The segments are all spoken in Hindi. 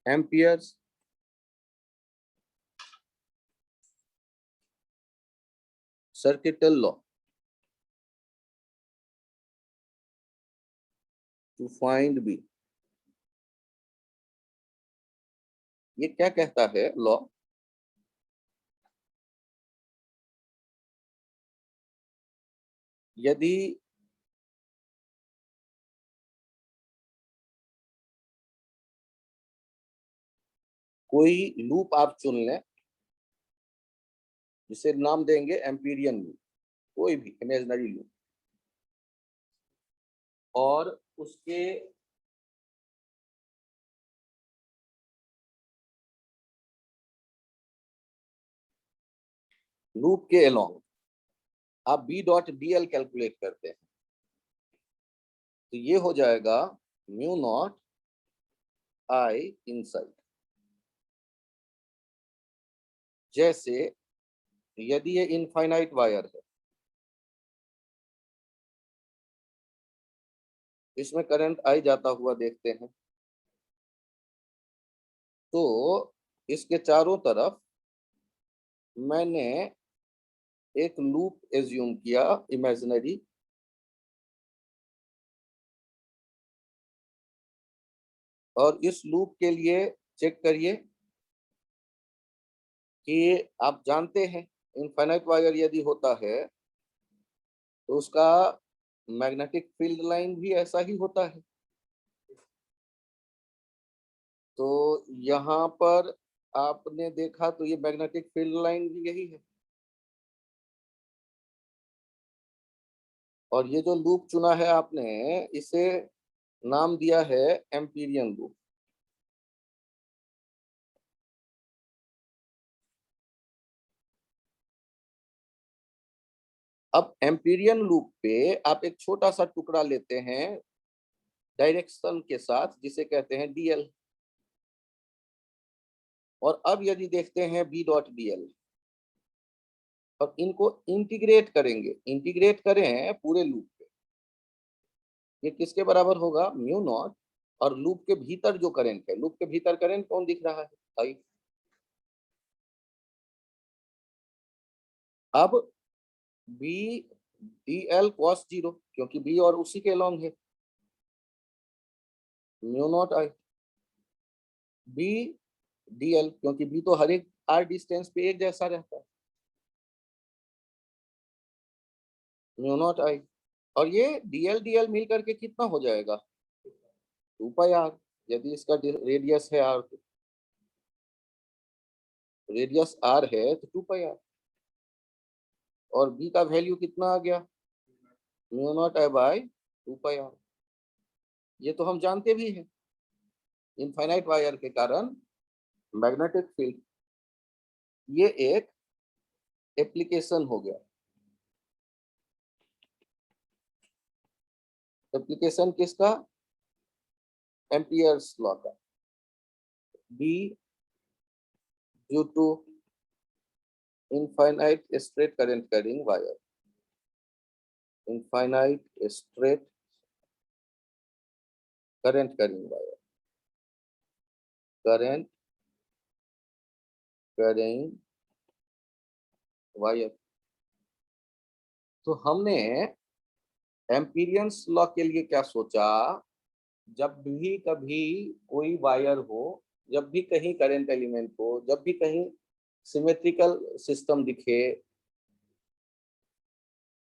Amperes circuital law to find B. ये क्या कहता है लॉ? यदि कोई लूप आप चुन लें, जिसे नाम देंगे एम्पीरियन लूप, कोई भी इमेजिनरी लूप, और उसके लूप के अलोंग आप B dot D L calculate करते हैं, तो ये हो जाएगा म्यू नॉट आई इनसाइड। जैसे यदि ये इनफाइनाइट वायर है, इसमें करंट आई जाता हुआ देखते हैं, तो इसके चारों तरफ मैंने एक लूप एज्यूम किया इमेजिनरी, और इस लूप के लिए चेक करिए कि आप जानते हैं इनफाइनाइट वायर यदि होता है तो उसका मैग्नेटिक फील्ड लाइन भी ऐसा ही होता है। तो यहाँ पर आपने देखा तो ये मैग्नेटिक फील्ड लाइन भी यही है, और ये जो लूप चुना है आपने, इसे नाम दिया है एम्पीरियन लूप। अब एम्पीरियन लूप पे आप एक छोटा सा टुकड़ा लेते हैं डायरेक्शन के साथ, जिसे कहते हैं डीएल, और अब यदि देखते हैं बी डॉट डीएल और इनको इंटीग्रेट करेंगे, इंटीग्रेट करें पूरे लूप पे, ये किसके बराबर होगा? म्यू नॉट, और लूप के भीतर जो करंट है, लूप के भीतर करंट कौन दिख रहा है? आई। अब B D L cos zero, क्योंकि बी और उसी के लॉन्ग है, mu naught I. B D L, क्योंकि बी तो हर एक आर डिस्टेंस पे एक जैसा रहता है, म्यू नॉट आई। और ये डीएल डीएल मिल करके कितना हो जाएगा? 2 पाई आर। यदि इसका रेडियस है आर, रेडियस आर है तो 2 पाई आर, और बी का वैल्यू कितना आ गया? Mu naught I by 2 pi R. ये तो हम जानते भी हैं, इनफाइनाइट वायर के कारण मैग्नेटिक फील्ड। ये एक एप्लीकेशन हो गया। एप्लीकेशन किसका? एम्पियर्स लॉ का। B due to infinite straight current carrying wire, infinite straight current carrying wire, current carrying wire. तो हमने एम्पीरियंस लॉ के लिए क्या सोचा? जब भी कभी कोई वायर हो, जब भी कहीं करंट एलिमेंट हो, जब भी कहीं सिमेट्रिकल सिस्टम दिखे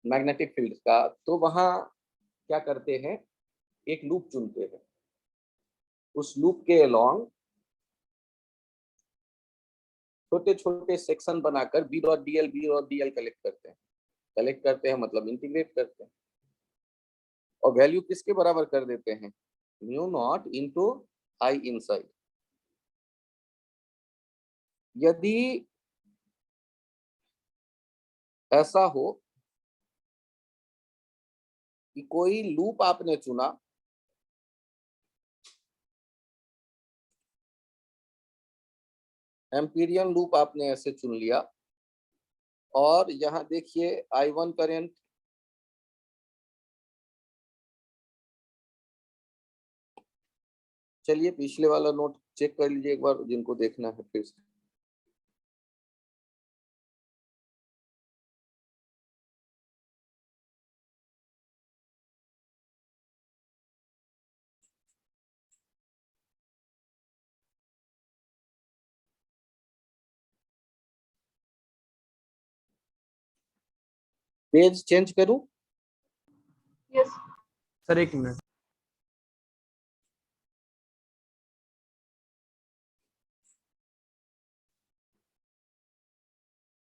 मैग्नेटिक फील्ड का, तो वहां क्या करते हैं? एक लूप चुनते हैं, उस लूप के अलोंग छोटे छोटे सेक्शन बनाकर बी डॉट डीएल कलेक्ट करते हैं, मतलब इंटीग्रेट करते हैं, और वैल्यू किसके बराबर कर देते हैं? Mu not into I inside. यदि ऐसा हो कि कोई लूप आपने चुना, एम्पीरियन लूप आपने ऐसे चुन लिया, और यहां देखिए I1 करंट, चलिए पिछले वाला नोट चेक कर लीजिए एक बार, जिनको देखना है फिर से। पेज चेंज करूं? यस सर, एक मिनट।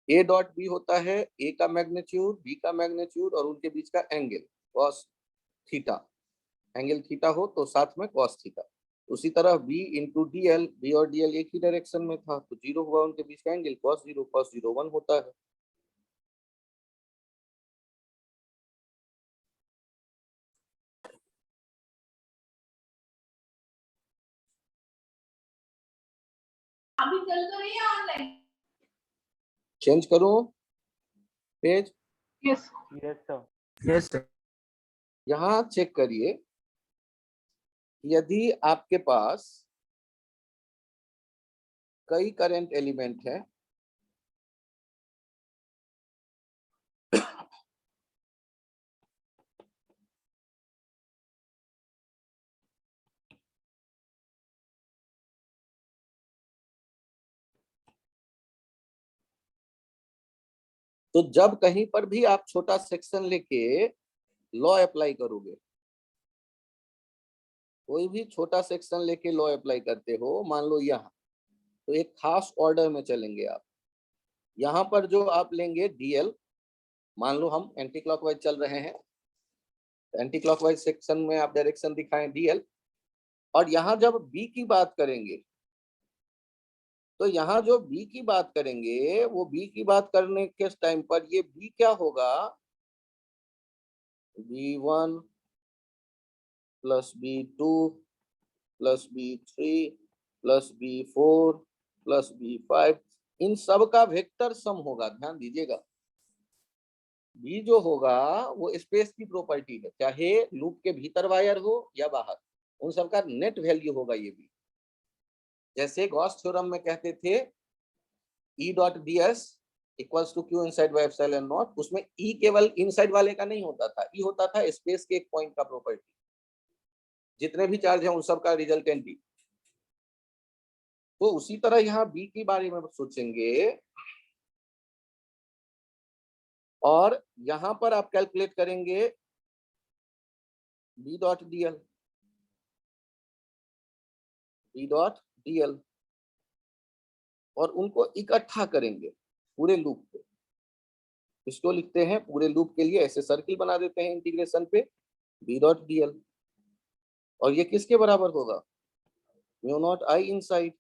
ए डॉट बी होता है ए का मैग्नीट्यूड, बी का मैग्नीट्यूड और उनके बीच का angle cos theta. Angle theta हो तो साथ में कॉस थीटा। उसी तरह B into D L, B और डी एल एक ही डायरेक्शन में था तो जीरो हुआ उनके बीच का एंगल कॉस जीरो 1 होता है। अभी चल तो रही है ऑनलाइन। चेंज करूं page? Yes yes sir, yes sir. यहां चेक करिए, यदि आपके पास कई करंट एलिमेंट है तो जब कहीं पर भी आप छोटा सेक्शन लेके लॉ अप्लाई करोगे, कोई भी छोटा सेक्शन लेके लॉ अप्लाई करते हो, मान लो यहाँ, तो एक खास ऑर्डर में चलेंगे आप। यहाँ पर जो आप लेंगे डीएल, मान लो हम एंटी क्लॉकवाइज चल रहे हैं, एंटी क्लॉकवाइज सेक्शन में आप डायरेक्शन दिखाएं डीएल, और यहाँ जब बी की बात करेंगे तो यहाँ जो बी की बात करेंगे, वो बी की बात करने के टाइम पर ये बी क्या होगा, B1 plus B2 plus B3 plus B4 plus B5, इन सब का वेक्टर सम होगा। ध्यान दीजिएगा, बी जो होगा वो स्पेस की प्रॉपर्टी है, चाहे लूप के भीतर वायर हो या बाहर, उन सब का नेट वैल्यू होगा ये बी। जैसे गॉस थ्योरम में कहते थे E dot D S equals to Q inside by epsilon naught, उसमें E केवल इनसाइड वाले का नहीं होता था, E होता था स्पेस के एक पॉइंट का प्रॉपर्टी, जितने भी चार्ज है उन सब का रिजल्टेंट E। तो उसी तरह यहाँ बी के बारे में सोचेंगे, और यहां पर आप कैलकुलेट करेंगे B dot D L, B dot D L, और उनको इकट्ठा करेंगे पूरे लूप पे। इसको लिखते हैं पूरे लूप के लिए ऐसे सर्किल बना देते हैं इंटीग्रेशन पे, बी डॉट डी एल, और ये किसके बराबर होगा, म्यू नॉट आई इनसाइड।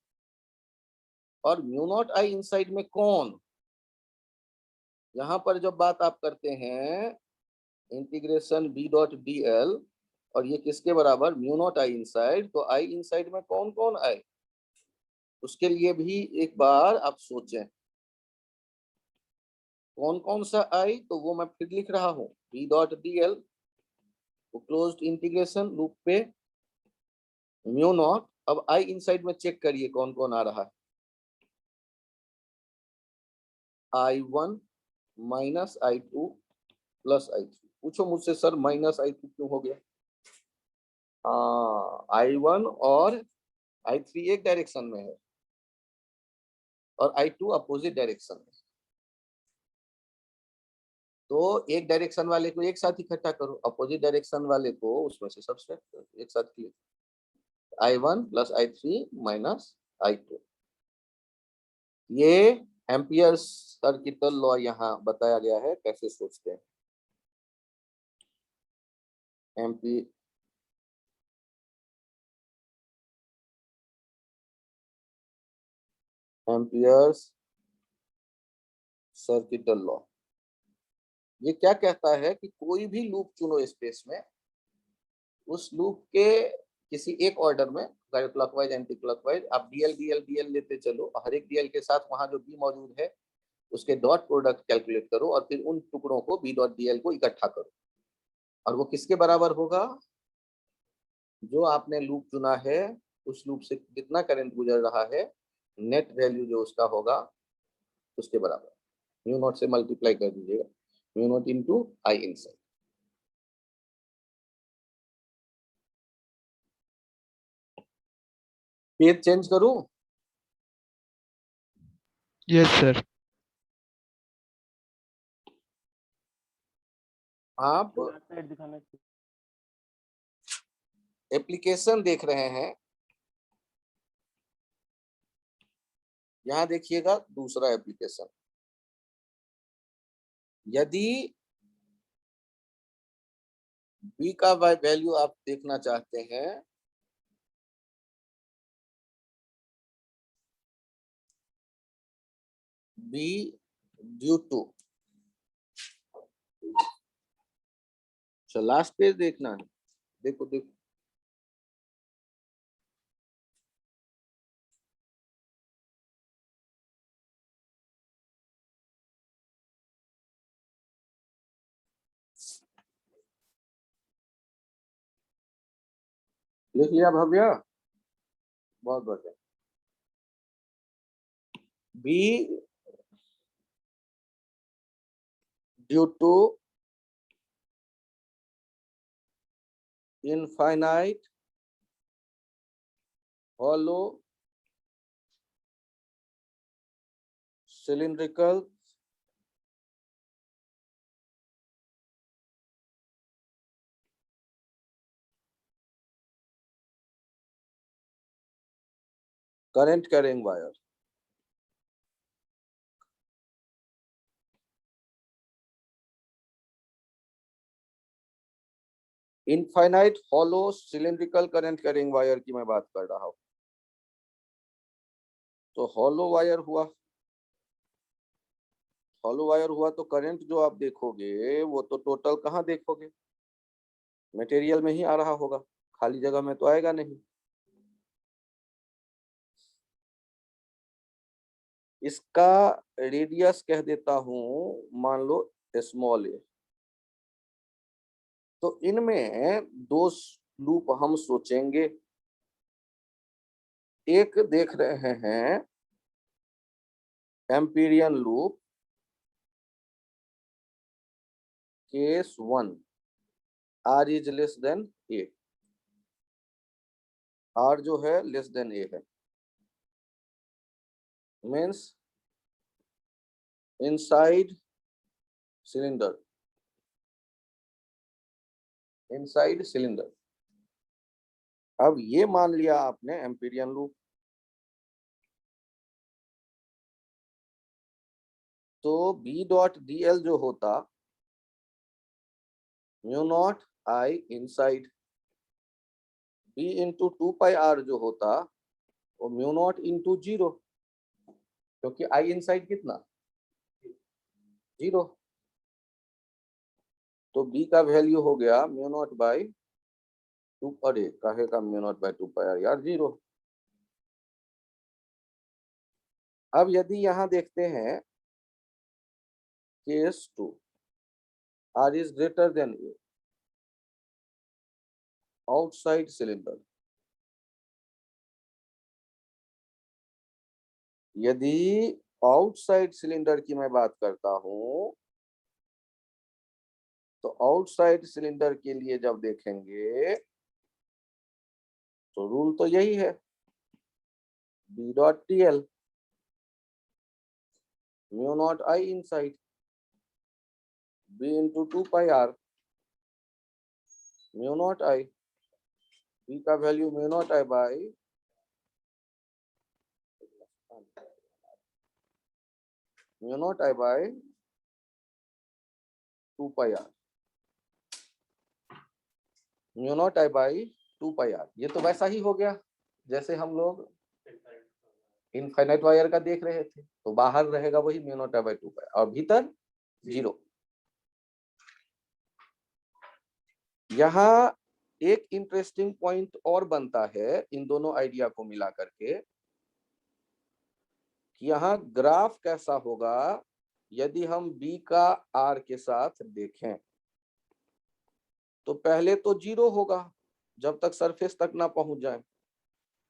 और म्यू नॉट आई इनसाइड में कौन, यहाँ पर जब बात आप करते हैं integration B dot D L, और ये किसके बराबर, म्यू नॉट आई इनसाइड, तो आई इनसाइड में कौन कौन आए, उसके लिए भी एक बार आप सोचें कौन कौन सा आई। तो वो मैं फिर लिख रहा हूँ, B dot D L closed integration loop पे म्यू नॉट। अब आई इनसाइड में चेक करिए कौन कौन आ रहा है, I1 minus I2 plus I3। पूछो मुझसे सर माइनस I2 क्यों हो गया? I1 और I3 एक डायरेक्शन में है और I2 अपोजिट डायरेक्शन में, तो एक डायरेक्शन वाले को एक साथ इकट्ठा करो, अपोजिट डायरेक्शन वाले को उसमें से सब्सट्रैक्ट करो, एक साथ किए I1 plus I3 minus I2। ये एम्पियर सर्किटल लॉ यहाँ बताया गया है, कैसे सोचते हैं। एम्पियर्स सर्किटल लॉ ये क्या कहता है कि कोई भी लूप चुनो स्पेस में, उस लूप के किसी एक ऑर्डर में, क्लॉकवाइज एंटी क्लॉकवाइज, आप डीएल डीएल डीएल लेते चलो, हर एक डीएल के साथ वहां जो बी मौजूद है उसके डॉट प्रोडक्ट कैलकुलेट करो, और फिर उन टुकड़ों को बी डॉट डीएल को इकट्ठा करो, और वो किसके बराबर होगा, जो आपने लूप चुना है उस लूप से कितना करंट गुजर रहा है, नेट वैल्यू जो उसका होगा उसके बराबर म्यू नॉट से मल्टीप्लाई कर दीजिएगा, mu not into I inside. Page change करूं? Yes sir. आप एप्लीकेशन देख रहे हैं, यहां देखिएगा दूसरा एप्लीकेशन। यदि बी का वैल्यू आप देखना चाहते हैं, B due to, last page देखना है, देखो देखो लिख लिया भव्या? बहुत बढ़िया। B due to infinite hollow cylindrical current carrying wire। Infinite hollow cylindrical current carrying wire की मैं बात कर रहा हूं। तो हॉलो वायर हुआ, हॉलो वायर हुआ तो करंट जो आप देखोगे वो तो टोटल कहाँ देखोगे, मटेरियल में ही आ रहा होगा, खाली जगह में तो आएगा नहीं। इसका रेडियस कह देता हूं, मान लो स्मॉल ए। तो इनमें दो लूप हम सोचेंगे। एक देख रहे हैं Amperian loop, case 1 R is less than A, R जो है लेस देन ए है, means inside cylinder, inside cylinder. अब ये मान लिया आपने एम्पीरियन लूप, तो बी डॉट डी एल जो होता mu naught I inside, B into 2πr जो होता वो म्यू नॉट इंटू 0, क्योंकि आई इनसाइड कितना 0। तो बी का वैल्यू हो गया म्यू नॉट बाई 2, अरे काहे का म्यू नॉट बाई 2πr यार 0। अब यदि यहां देखते हैं case 2 R is greater than A, outside cylinder. यदि आउटसाइड सिलेंडर की मैं बात करता हूं, तो आउटसाइड सिलेंडर के लिए जब देखेंगे तो रूल तो यही है, B dot T L mu naught I inside, B into 2πr mu naught I, B का value mu naught I by mu naught I by 2πr, mu naught I by 2πr। ये तो वैसा ही हो गया जैसे हम लोग इनफाइनाइट वायर का देख रहे थे, तो बाहर रहेगा वही mu naught I by 2πr और भीतर 0। यहाँ एक इंटरेस्टिंग पॉइंट और बनता है इन दोनों आइडिया को मिला करके, कि यहाँ ग्राफ कैसा होगा यदि हम बी का आर के साथ देखें। तो पहले तो 0 होगा जब तक सरफेस तक ना पहुंच जाए,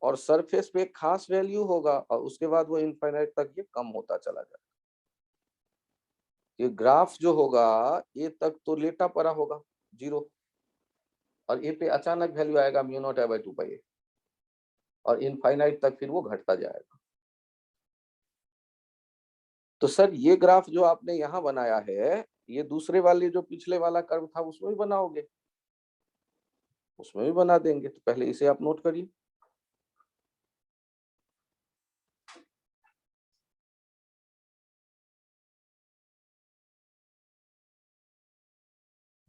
और सरफेस पे एक खास वैल्यू होगा और उसके बाद वो इनफाइनाइट तक ये कम होता चला जाएगा। ये ग्राफ जो होगा ए तक तो लेटा पड़ा होगा 0, और ए पे अचानक वैल्यू आएगा mu naught I by 2 pi ए, और इनफाइनाइट तक फिर वो घटता जाएगा। तो सर ये ग्राफ जो आपने यहाँ बनाया है, ये दूसरे वाले जो पिछले वाला कर्व था उसमें भी बनाओगे? उसमें भी बना देंगे। तो पहले इसे आप नोट करिए।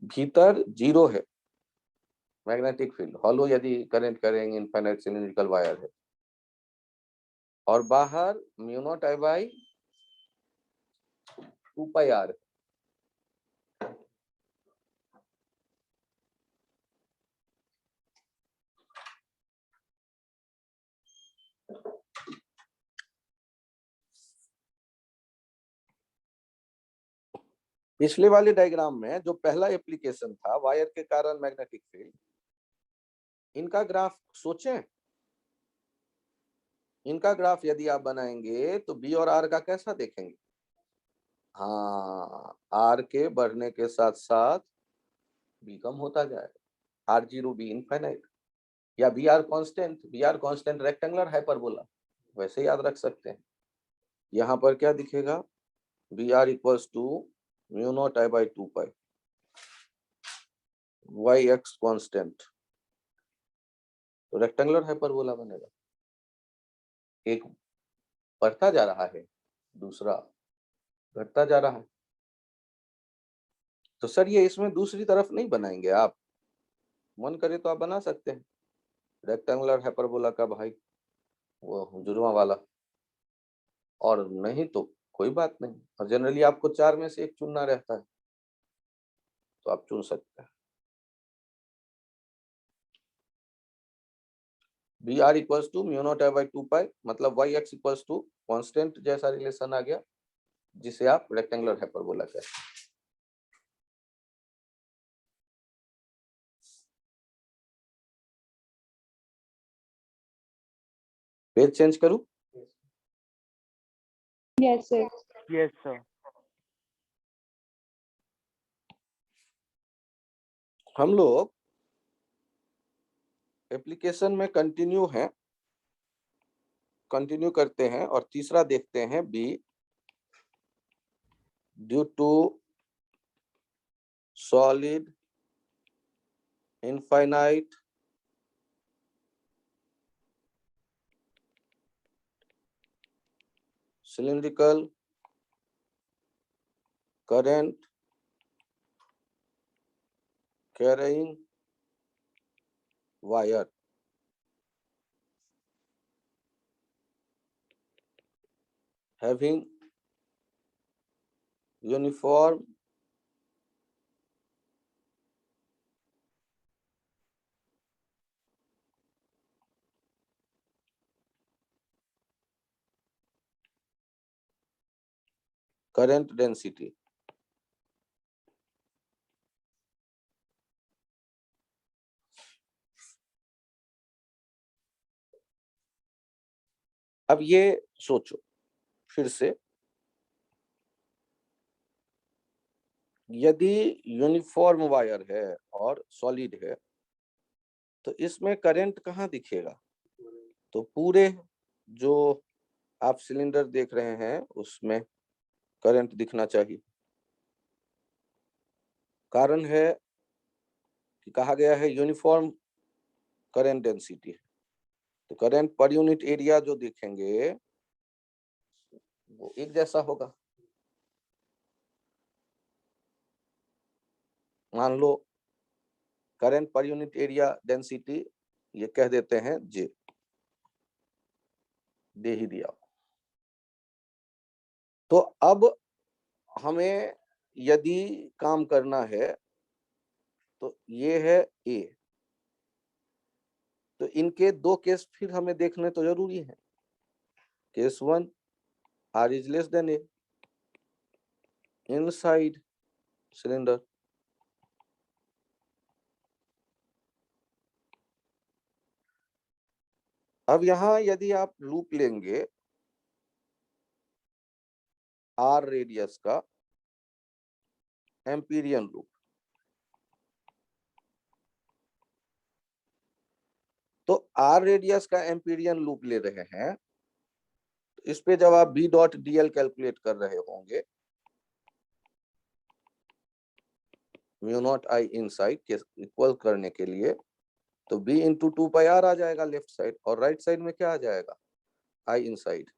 भीतर 0 है मैग्नेटिक फील्ड, हॉलो यदि करंट करेंगे इनफाइनाइट सिलिंड्रिकल वायर है, और बाहर mu naught I by 2 pi R. पिछले वाले डायग्राम में जो पहला एप्लीकेशन था वायर के कारण मैग्नेटिक फील्ड, इनका ग्राफ सोचें। इनका ग्राफ यदि आप बनाएंगे तो बी और आर का कैसा देखेंगे? हाँ, आर के बढ़ने के साथ साथ बी कम होता जाएगा, आर जीरो बी इनफाइनाइट, या B R constant rectangular hyperbola, वैसे याद रख सकते हैं। यहाँ पर क्या दिखेगा? B R equals to mu naught I by 2 pi, Y X constant, तो रेक्टेंगुलर हाइपरबोला बनेगा। एक बढ़ता जा रहा है, दूसरा घटता जा रहा है। तो सर ये इसमें दूसरी तरफ नहीं बनाएंगे आप? मन करे तो आप बना सकते हैं रेक्टेंगुलर हाइपरबोला का भाई, वो जुड़वा वाला, और नहीं तो कोई बात नहीं। और जनरली आपको 4 में से एक चुनना रहता है, तो आप चुन सकते हैं। B R equals to mu naught I by 2 pi, मतलब Y X equals to constant जैसा रिलेशन आ गया, जिसे आप रेक्टेंगुलर हाइपरबोला कहते हैं। पेज चेंज करूं? Yes, sir. Yes, sir. हम लोग एप्लीकेशन में कंटिन्यू करते हैं, और तीसरा देखते हैं B, due to solid infinite cylindrical current carrying wire having uniform current density। अब ये सोचो फिर से, यदि यूनिफॉर्म वायर है और सॉलिड है तो इसमें करंट कहाँ दिखेगा? तो पूरे जो आप सिलेंडर देख रहे हैं उसमें करंट दिखना चाहिए। कारण है कि कहा गया है यूनिफॉर्म करंट डेंसिटी, तो करंट पर यूनिट एरिया जो देखेंगे वो एक जैसा होगा। मान लो current per unit area density ये कह देते हैं जे, दे ही दिया। तो अब हमें यदि काम करना है तो ये है ए, तो इनके दो केस फिर हमें देखने तो जरूरी है। Case 1, R is less than A inside cylinder, अब यहां यदि आप लूप लेंगे आर रेडियस का एम्पीरियन लूप, तो आर रेडियस का एम्पीरियन लूप ले रहे हैं, इस पे जब आप बी डॉट डीएल कैलकुलेट कर रहे होंगे म्यू नॉट आई इनसाइड के इक्वल करने के लिए, तो b इंटू 2πr आ जाएगा लेफ्ट साइड, और राइट साइड में क्या आ जाएगा i inside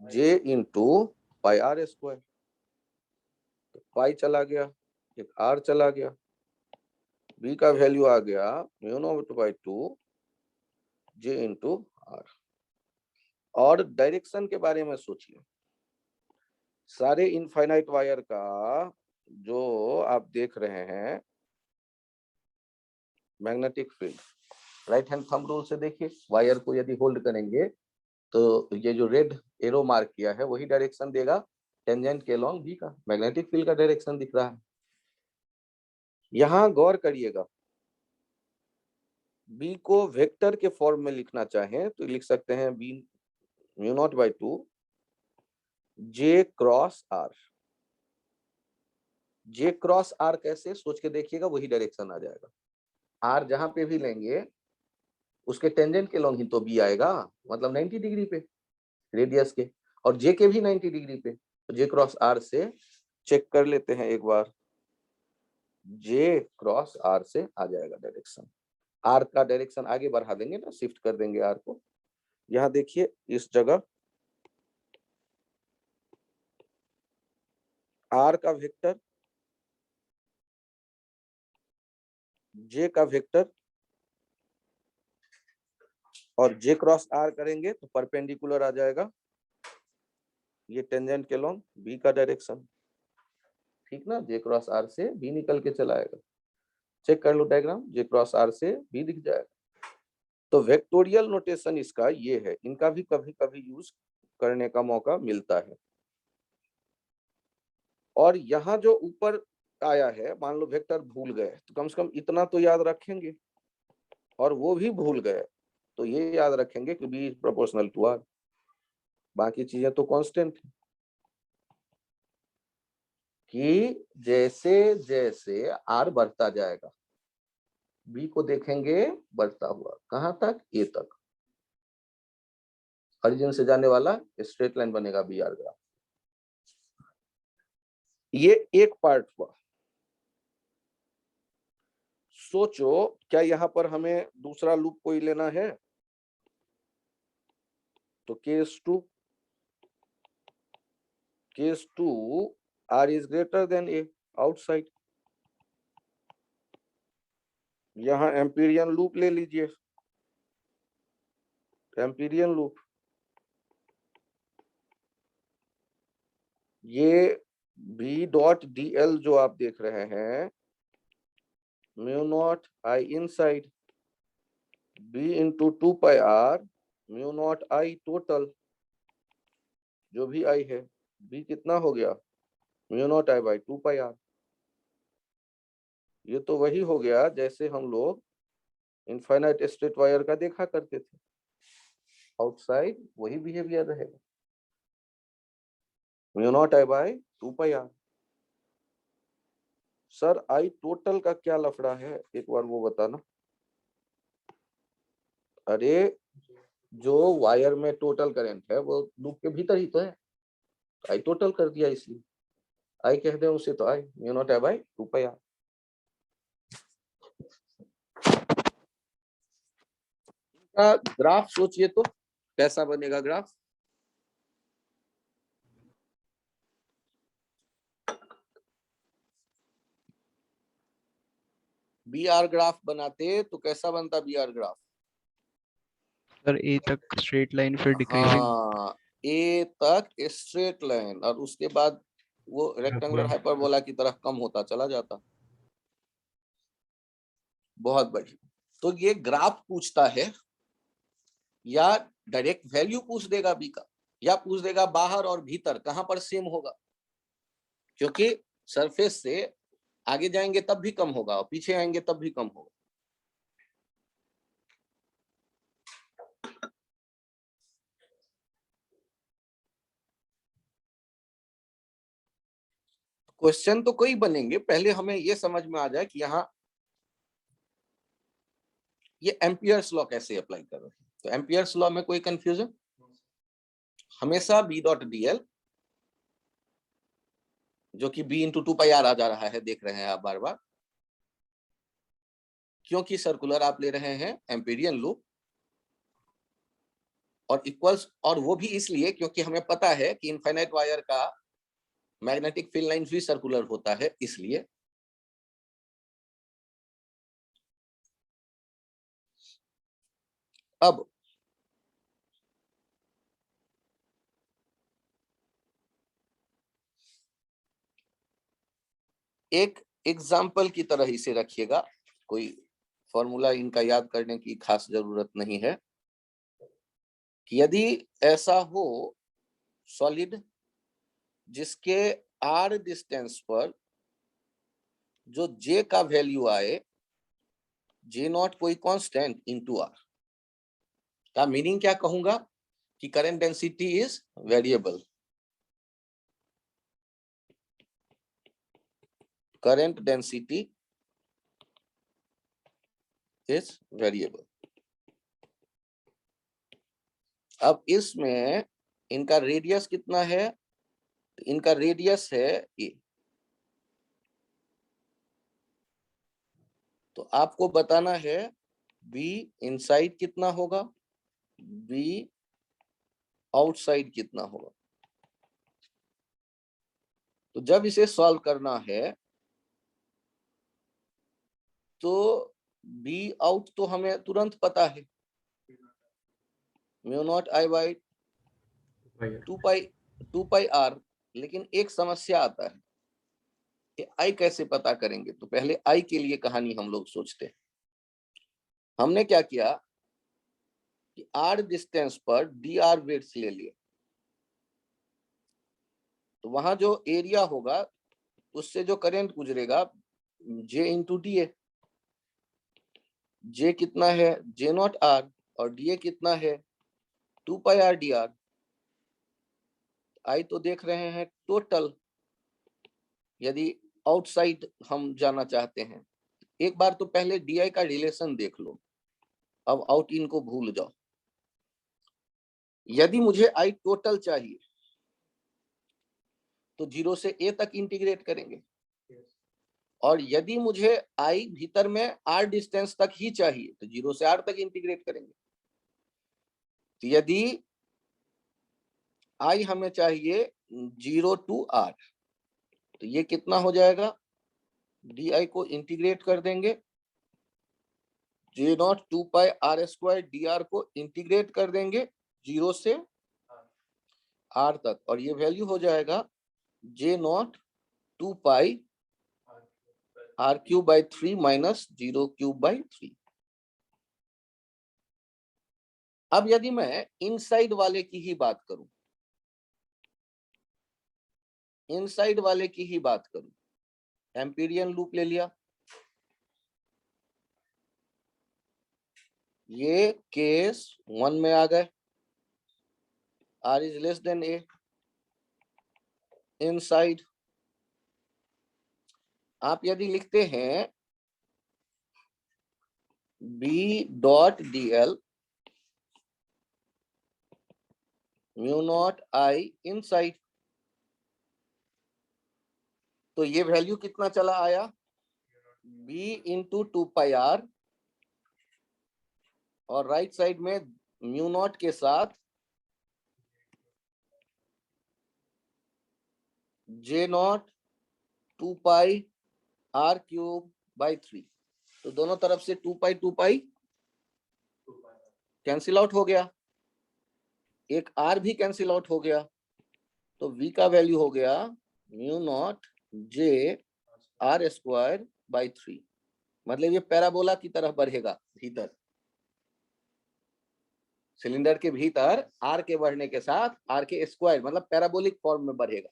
j into pi R square. तो पाई चला गया, एक r चला गया, b का वैल्यू आ गया mu naught by 2 j into R. और डायरेक्शन के बारे में सोचिए, सारे इनफाइनाइट वायर का जो आप देख रहे हैं magnetic field, right hand thumb rule से देखिए, वायर को यदि होल्ड करेंगे तो ये जो रेड एरो मार्क किया है वही डायरेक्शन देगा टेंजेंट के लॉन्ग बी का, मैग्नेटिक फील्ड का डायरेक्शन दिख रहा है। यहां गौर करिएगा, बी को वेक्टर के फॉर्म में लिखना चाहें तो लिख सकते हैं B mu naught by 2 J cross R. J cross R कैसे सोच के देखिएगा, वही डायरेक्शन आ जाएगा। आर जहां पे भी लेंगे उसके टेंजेंट के लॉन्ग ही तो बी आएगा, मतलब 90 डिग्री पे रेडियस के, और जे के भी 90 डिग्री पे, तो जे क्रॉस आर से चेक कर लेते हैं एक बार, जे क्रॉस आर से आ जाएगा डायरेक्शन। आर का डायरेक्शन आगे बढ़ा देंगे ना, शिफ्ट कर देंगे आर को। यहां देखिए इस जगह आर का वेक्टर, जे का वेक्टर, और जे क्रॉस आर करेंगे तो परपेंडिकुलर आ जाएगा, ये टेंजेंट के लॉन्ग बी का डायरेक्शन, ठीक ना। जे क्रॉस आर से बी निकल के चला आएगा, चेक कर लो डायग्राम, जे क्रॉस आर से बी दिख जाएगा। तो वेक्टोरियल नोटेशन इसका ये है, इनका भी कभी कभी यूज करने का मौका मिलता है। और यहाँ जो ऊपर आया है, मान लो वेक्टर भूल गए तो कम से कम इतना तो याद रखेंगे, और वो भी भूल गए तो ये याद रखेंगे कि B is proportional to R, बाकी चीजें तो कांस्टेंट है। कि जैसे जैसे आर बढ़ता जाएगा बी को देखेंगे बढ़ता हुआ, कहां तक, ए तक, ओरिजिन से जाने वाला स्ट्रेट लाइन बनेगा बी आर ग्राफ। ये एक पार्ट हुआ। सोचो क्या यहाँ पर हमें दूसरा लूप कोई लेना है, तो case two R is greater than A outside, यहाँ एम्पीरियन लूप ले लीजिए, एम्पीरियन लूप, ये बी डॉट डी एल जो आप देख रहे हैं mu naught I inside B into 2πr mu naught I total, जो भी आई है, बी कितना हो गया mu naught I by 2πr। ये तो वही हो गया जैसे हम लोग इनफाइनाइट स्ट्रेट वायर का देखा करते थे, आउटसाइड वही बिहेवियर रहेगा, mu naught I by 2πr। Sir I total का क्या लफड़ा है, एक बार वो बताना। अरे जो वायर में टोटल करंट है वो लूप के भीतर ही तो है, आई टोटल कर दिया, इसलिए आई कह दें उसे तो I mu naught I by 2πr। का ग्राफ सोचिए तो कैसा बनेगा ग्राफ, बी आर ग्राफ बनाते तो कैसा बनता बी आर ग्राफ। सर ए तक स्ट्रेट लाइन, फिर डिक्रीजिंग। हाँ, ए तक स्ट्रेट लाइन, और उसके बाद वो रेक्टेंगुलर हाइपरबोला की तरफ कम होता चला जाता। बहुत बढ़िया। तो ये ग्राफ पूछता है, या डायरेक्ट वैल्यू पूछ देगा बी का, या पूछ देगा बाहर और भीतर कहां पर सेम होगा, क्योंकि सरफेस से आगे जाएंगे तब भी कम होगा और पीछे आएंगे तब भी कम होगा। क्वेश्चन तो कोई बनेंगे, पहले हमें ये समझ में आ जाए कि यहाँ ये एम्पियर्स लॉ कैसे अप्लाई कर रहे हैं। तो एम्पियर्स लॉ में कोई कंफ्यूजन? हमेशा बी डॉट डीएल, जो कि बी इंटू 2πr आ जा रहा है, देख रहे हैं आप बार बार, क्योंकि सर्कुलर आप ले रहे हैं एम्पीरियन लूप, और इक्वल्स, और वो भी इसलिए क्योंकि हमें पता है कि इनफाइनाइट वायर का मैग्नेटिक फील्ड लाइंस भी सर्कुलर होता है, इसलिए अब एक एग्जाम्पल की तरह इसे रखिएगा, कोई फॉर्मूला इनका याद करने की खास जरूरत नहीं है, कि यदि ऐसा हो सॉलिड जिसके आर डिस्टेंस पर जो जे का वैल्यू आए, जे नॉट कोई कांस्टेंट इनटू आर, का मीनिंग क्या कहूंगा कि current density is variable, current density is variable. अब इसमें इनका रेडियस कितना है? इनका रेडियस है ए। तो आपको बताना है बी इनसाइड कितना होगा, बी आउटसाइड कितना होगा। तो जब इसे सॉल्व करना है तो बी आउट तो हमें तुरंत पता है, mu naught I by 2πr, लेकिन एक समस्या आता है कि आई कैसे पता करेंगे। तो पहले आई के लिए कहानी हम लोग सोचते हैं। हमने क्या किया कि आर डिस्टेंस पर डी आर वेट्स ले लिए, तो वहां जो एरिया होगा उससे जो करंट गुजरेगा जे इंटू डी ए। जे कितना है? जे नॉट आर, और डी ए कितना है? 2πr D R. आई तो देख रहे हैं टोटल, यदि आउटसाइड हम जाना चाहते हैं, एक बार तो पहले डी आई का रिलेशन देख लो, अब आउट इन को भूल जाओ। यदि मुझे आई टोटल चाहिए तो 0 से ए तक इंटीग्रेट करेंगे, और यदि मुझे आई भीतर में आर डिस्टेंस तक ही चाहिए तो 0 से आर तक इंटीग्रेट करेंगे। तो यदि आई हमें चाहिए 0 टू आर, तो ये कितना हो जाएगा? डी आई को इंटीग्रेट कर देंगे, जे नॉट 2πr² डी आर को इंटीग्रेट कर देंगे 0 से आर तक, और ये वैल्यू हो जाएगा J naught 2πr³ by 3 minus 0³ by 3। अब यदि मैं इनसाइड वाले की ही बात करूं, इनसाइड वाले की ही बात करूं, एम्पीरियन लूप ले लिया, ये केस 1 में आ गए, R is less than A. Inside आप यदि लिखते हैं B dot D L mu naught I inside, तो ये वैल्यू कितना चला आया? बी इंटू 2πr, और राइट साइड में म्यू नॉट के साथ जे नॉट 2πr³ by 3। तो दोनों तरफ से 2π कैंसिल आउट हो गया, एक आर भी कैंसिल आउट हो गया, तो v का वैल्यू हो गया mu naught J r² by 3। मतलब ये पैराबोला की तरह बढ़ेगा भीतर, सिलेंडर के भीतर आर के बढ़ने के साथ आर के स्क्वायर, मतलब पैराबोलिक फॉर्म में बढ़ेगा।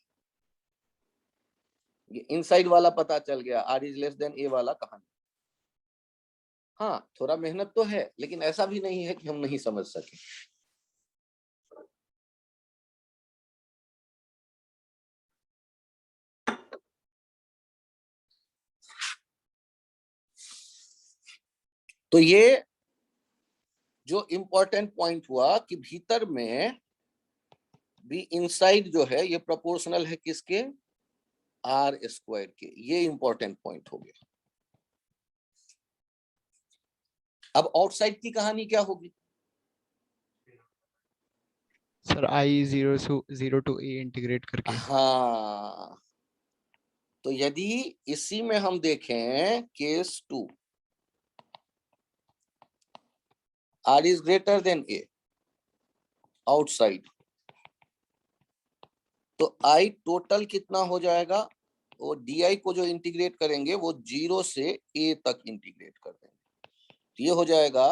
ये इनसाइड वाला पता चल गया, आर इज लेस देन ए वाला कहानी। हाँ, थोड़ा मेहनत तो है, लेकिन ऐसा भी नहीं है कि हम नहीं समझ सके। तो ये जो इंपॉर्टेंट पॉइंट हुआ कि भीतर में भी इनसाइड जो है ये प्रोपोर्शनल है किसके, आर स्क्वायर के। ये इंपॉर्टेंट पॉइंट हो गया। अब आउटसाइड की कहानी क्या होगी? Sir I zero to A integrate करके। हाँ, तो यदि इसी में हम देखें case 2, R is greater than A outside, तो आई टोटल कितना हो जाएगा? वो डी आई को जो इंटीग्रेट करेंगे वो 0 से ए तक इंटीग्रेट कर देंगे, तो ये हो जाएगा,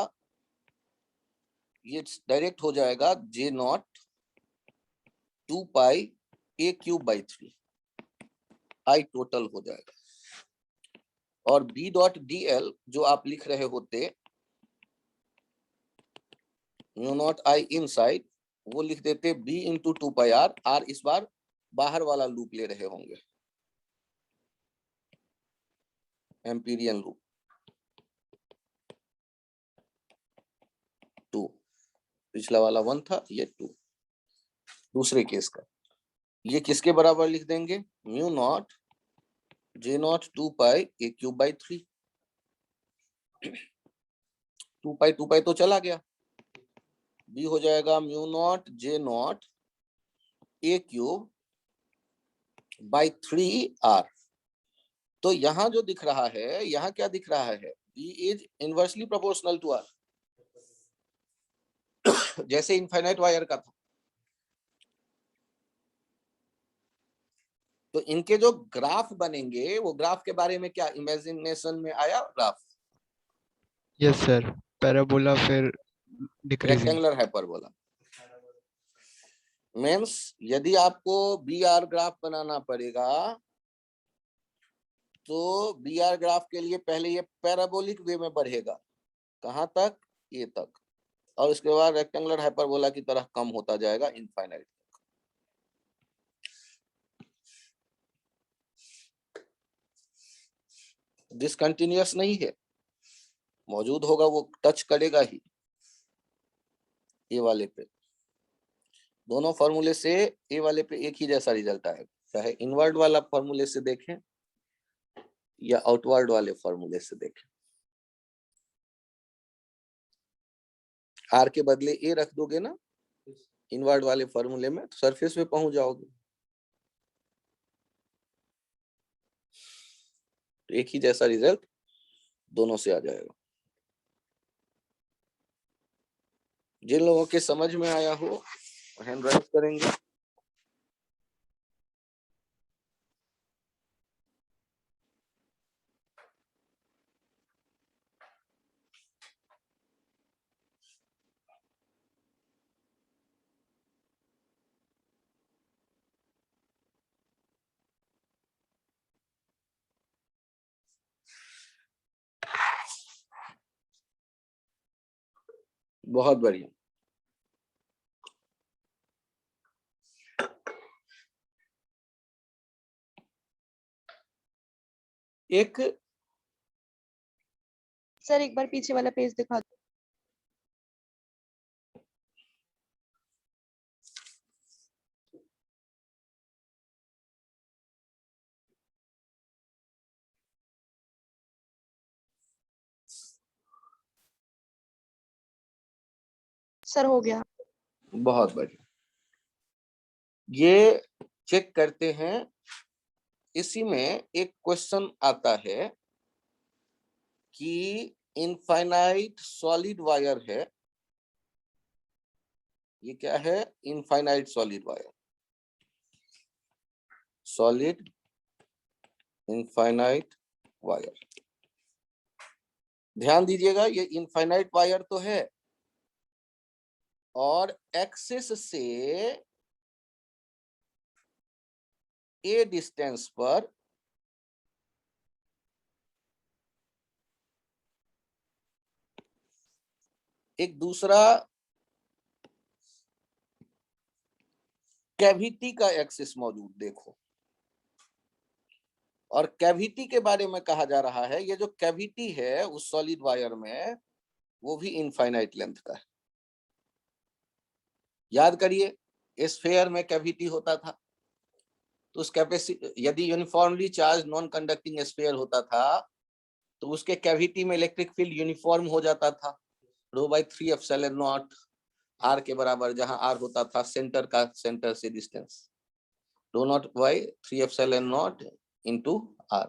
ये डायरेक्ट हो जाएगा J naught 2 pi A cube by 3, I total हो जाएगा। और बी डॉट डी एल जो आप लिख रहे होते म्यू नॉट आई इनसाइड, वो लिख देते B into 2 pi R, R इस बार बाहर वाला लूप ले रहे होंगे, एम्पीरियन लूप 2, पिछला वाला 1 था, ये 2 दूसरे केस का। ये किसके बराबर लिख देंगे? Mu naught J naught 2 pi A cube by 3, 2 pi तो चला गया, बी हो जाएगा mu naught J naught A cube by 3 R. तो यहां जो दिख रहा है, यहां क्या दिख रहा है? B is inversely proportional to R, जैसे इनफाइनाइट वायर का था। तो इनके जो ग्राफ बनेंगे, वो ग्राफ के बारे में क्या इमेजिनेशन में आया? ग्राफ यस सर, पैराबोला फिर डिक्रीजिंग। Rectangular hyperbola. मीन्स यदि आपको बी आर ग्राफ बनाना पड़ेगा, तो बी आर ग्राफ के लिए पहले ये पैराबोलिक वे में बढ़ेगा, कहां तक? ये तक, और उसके बाद रेक्टेंगुलर हाइपरबोला की तरह कम होता जाएगा इनफाइनाइट। डिसकंटिन्यूअस नहीं है, मौजूद होगा, वो टच करेगा ही ए वाले पे। दोनों फॉर्मूले से ए वाले पे एक ही जैसा रिजल्ट आएगा, चाहे इनवर्ड वाला फॉर्मूले से देखें या आउटवर्ड वाले फॉर्मूले से देखें। आर के बदले ए रख दोगे ना इनवर्ड वाले फॉर्मूले में, तो सरफेस पे पहुंच जाओगे, तो एक ही जैसा रिजल्ट दोनों से आ जाएगा। जिन लोगों के समझ में आया हो हैंड राइज करेंगे। बहुत बढ़िया। एक सर एक बार पीछे वाला पेज दिखा दो। सर हो गया। बहुत बढ़िया। ये चेक करते हैं, इसी में एक क्वेश्चन आता है कि इनफाइनाइट सॉलिड वायर है, ये क्या है? Infinite solid wire, solid infinite wire. ध्यान दीजिएगा, ये इनफाइनाइट वायर तो है, और एक्सिस से ए डिस्टेंस पर एक दूसरा कैविटी का एक्सिस मौजूद देखो, और कैविटी के बारे में कहा जा रहा है, ये जो कैविटी है उस सॉलिड वायर में वो भी इनफाइनाइट लेंथ का है। याद करिए स्फीयर में कैविटी होता था, तो उस कैपेसिटी, यदि uniformly charge non conducting sphere होता था तो उसके कैविटी में इलेक्ट्रिक फील्ड यूनिफॉर्म हो जाता था, ρ/3 ε0 r के बराबर, जहां r होता था सेंटर से डिस्टेंस, ρ0/3 ε0 r।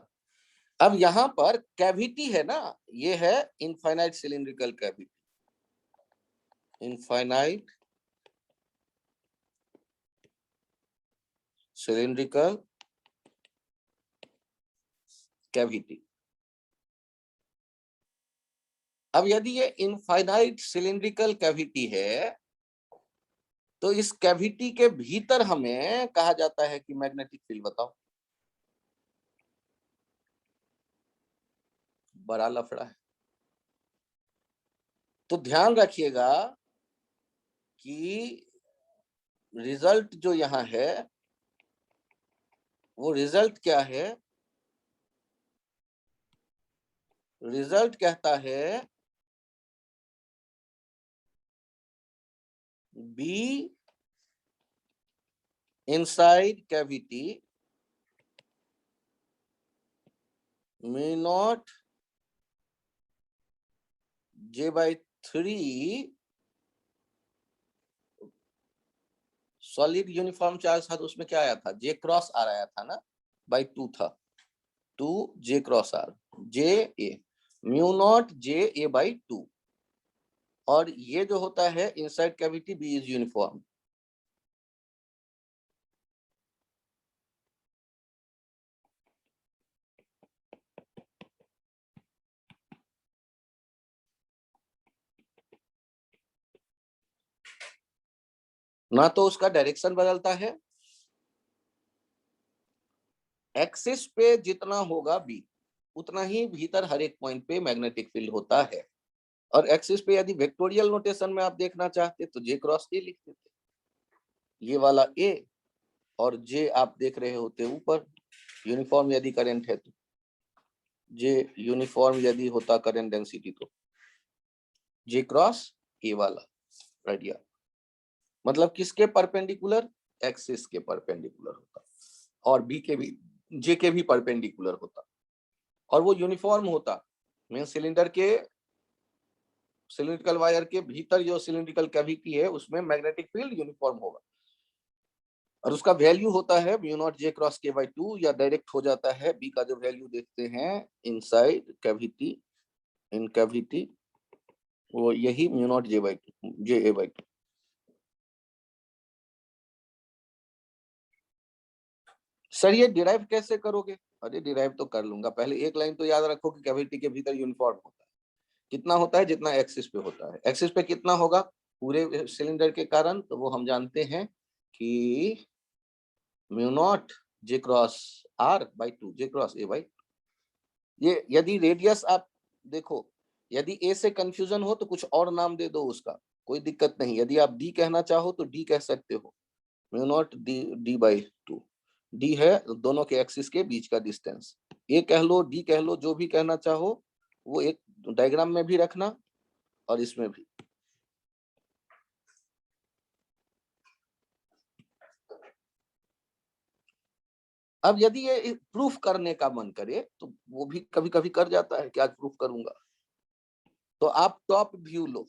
अब यहां पर कैविटी है ना, ये है infinite cylindrical cavity, infinite cylindrical cavity. अब यदि ये इनफाइनाइट सिलिंड्रिकल कैविटी है तो इस कैविटी के भीतर हमें कहा जाता है कि मैग्नेटिक फील्ड बताओ। बड़ा लफड़ा है, तो ध्यान रखिएगा कि रिजल्ट जो यहां है वो रिजल्ट क्या है, रिजल्ट कहता है B inside cavity μ0 J/3 solid uniform charge था तो उसमें क्या आया था, J क्रॉस R आया था ना, /2 था, 2 J cross R, J μ0 J/2, और ये जो होता है inside cavity B is uniform. ना तो उसका डायरेक्शन बदलता है, एक्सिस पे जितना होगा बी उतना ही भीतर हर एक पॉइंट पे मैग्नेटिक फील्ड होता है, और एक्सिस पे यदि वेक्टोरियल नोटेशन में आप देखना चाहते तो J क्रॉस A लिख देते, ये वाला A और J आप देख रहे होते ऊपर, यूनिफॉर्म यदि करंट है तो J यूनिफॉर्म यदि होता करंट डेंसिटी तो J क्रॉस A वाला रेडिया, मतलब किसके परपेंडिकुलर, एक्सिस के परपेंडिकुलर होता, और बी के भी J के भी परपेंडिकुलर होता, और वो यूनिफॉर्म होता। मेन सिलिंड्रिकल वायर के भीतर जो सिलिंड्रिकल कैविटी है उसमें मैग्नेटिक फील्ड यूनिफॉर्म होगा, और उसका वैल्यू होता है μ0 J क्रॉस K/2, या डायरेक्ट हो जाता है बी का जो वैल्यू देखते हैं इनसाइड कैविटी, इन कैविटी, वो यही μ0 J/2 सर ये डिराइव कैसे करोगे, अरे डिराइव तो कर लूंगा, पहले एक लाइन तो याद रखो कि कैविटी के भीतर यूनिफॉर्म होता है, कितना होता है, जितना एक्सिस पे होता है, एक्सिस पे कितना होगा पूरे सिलेंडर के कारण, तो वो हम जानते हैं कि μ0 J cross R/2 J cross A/2। ये यदि रेडियस आप देखो, यदि ए से कंफ्यूजन हो तो कुछ और नाम दे दो उसका, कोई दिक्कत नहीं, यदि आप डी कहना चाहो तो डी कह सकते हो, μ0 D/2, डी है दोनों के एक्सिस के बीच का डिस्टेंस, ए कह लो डी कह लो, जो भी कहना चाहो वो एक डायग्राम में भी रखना और इसमें भी। अब यदि ये प्रूफ करने का मन करे तो वो भी कभी कभी कर जाता है कि आज प्रूफ करूंगा, तो आप टॉप व्यू लो,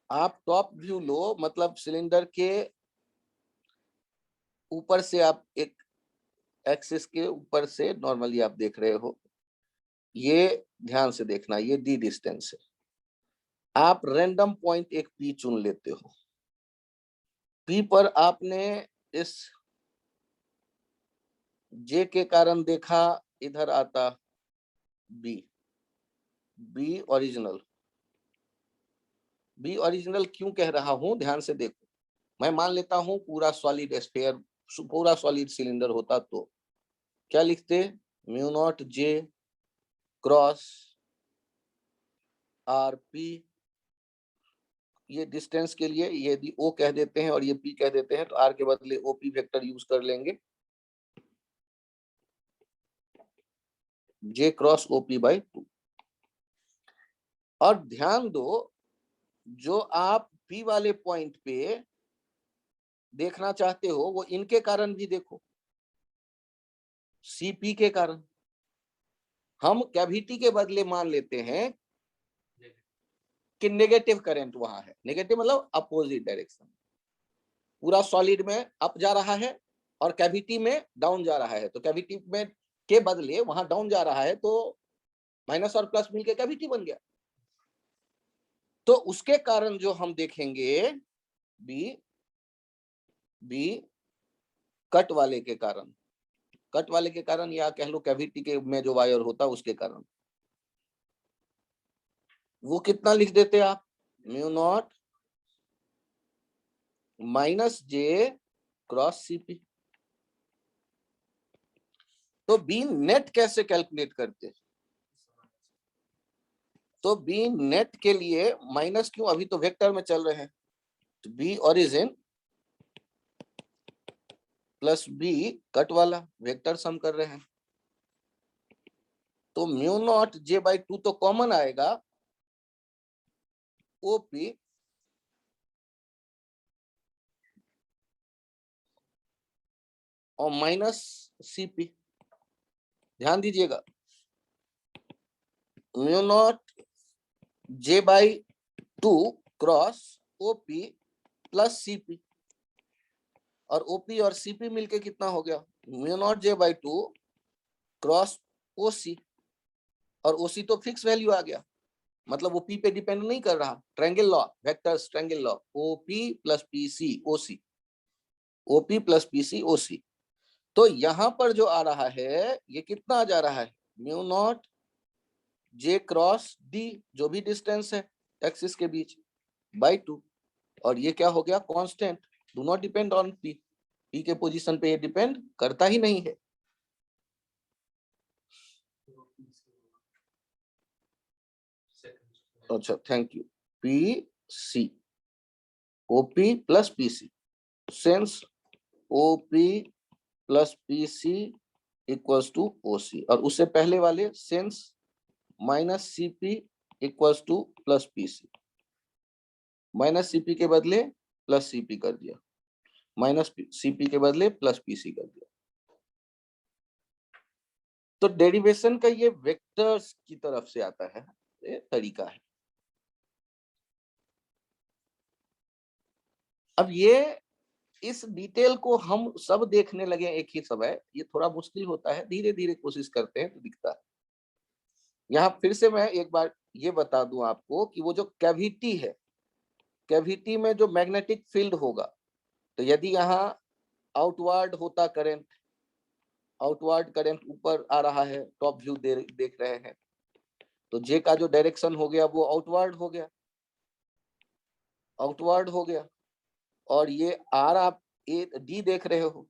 आप टॉप व्यू लो, मतलब सिलेंडर के ऊपर से आप एक एक्सिस के ऊपर से नॉर्मली आप देख रहे हो, ये ध्यान से देखना, ये डी डिस्टेंस है, आप रैंडम पॉइंट एक पी चुन लेते हो, पी पर आपने इस जे के कारण देखा इधर आता B, B original, B original क्यों कह रहा हूं ध्यान से देखो, मैं मान लेता हूं पूरा सॉलिड स्फीयर, पूरा सॉलिड सिलेंडर होता तो क्या लिखते, μ0 J क्रॉस RP ये डिस्टेंस के लिए ये यदि ओ कह देते हैं और ये पी कह देते हैं तो आर के बदले ओपी वेक्टर यूज कर लेंगे, जे क्रॉस ओपी बाई 2। और ध्यान दो, जो आप पी वाले पॉइंट पे देखना चाहते हो वो इनके कारण भी देखो, सीपी के कारण। हम कैविटी के बदले मान लेते हैं कि नेगेटिव करंट वहां है, नेगेटिव मतलब अपोजिट डायरेक्शन, पूरा सॉलिड में अप जा रहा है और कैविटी में डाउन जा रहा है, तो कैविटी में के बदले वहां डाउन जा रहा है, तो माइनस और प्लस मिलके कैविटी बन गया। तो उसके कारण जो हम देखेंगे बी बी कट वाले के कारण, कट वाले के कारण या कह लो कैविटी के में जो वायर होता है उसके कारण, वो कितना लिख देते आप, म्यू नॉट माइनस जे क्रॉस सीपी। तो बी नेट कैसे कैलकुलेट करते हैं, तो बी नेट के लिए माइनस क्यों, अभी तो वेक्टर में चल रहे हैं, तो B origin plus B cut वाला वेक्टर सम कर रहे हैं, तो म्यू नॉट जे बाई 2 तो कॉमन आएगा, ओपी और माइनस सीपी। ध्यान दीजिएगा, mu naught J by 2 cross OP plus CP, और ओपी और सीपी मिलके कितना हो गया, mu naught J by 2 cross OC, और ओसी तो फिक्स वैल्यू आ गया, मतलब वो पी पे डिपेंड नहीं कर रहा, triangle law, vectors triangle law, OP plus PC OC, OP plus PC OC. तो यहां पर जो आ रहा है ये कितना जा रहा है, म्यू नॉट जे क्रॉस डी, जो भी डिस्टेंस है एक्सिस के बीच, बाई 2, और ये क्या हो गया, constant, do not depend on P, P के पोजीशन पे ये डिपेंड करता ही नहीं है। अच्छा thank you, P C OP plus PC, since OP plus PC equals to OC, और उससे पहले वाले since minus CP equals to plus PC, minus CP के बदले प्लस सीपी कर दिया, माइनस सीपी के बदले प्लस पीसी कर दिया। तो डेरिवेशन का ये वेक्टर्स की तरफ से आता है, ये तरीका है। अब ये इस डिटेल को हम सब देखने लगे एक ही समय, ये थोड़ा मुश्किल होता है, धीरे धीरे कोशिश करते हैं तो दिखता है। यहाँ फिर से मैं एक बार ये बता दूं आपको कि वो जो कैविटी है, कैविटी में जो मैग्नेटिक फील्ड होगा, तो यदि यहाँ आउटवर्ड होता करंट, आउटवर्ड करंट ऊपर आ रहा है, टॉप व्यू देख रहे हैं, तो जे का जो डायरेक्शन हो गया वो आउटवर्ड हो गया, आउटवर्ड हो गया, और ये आर आप ए डी देख रहे हो,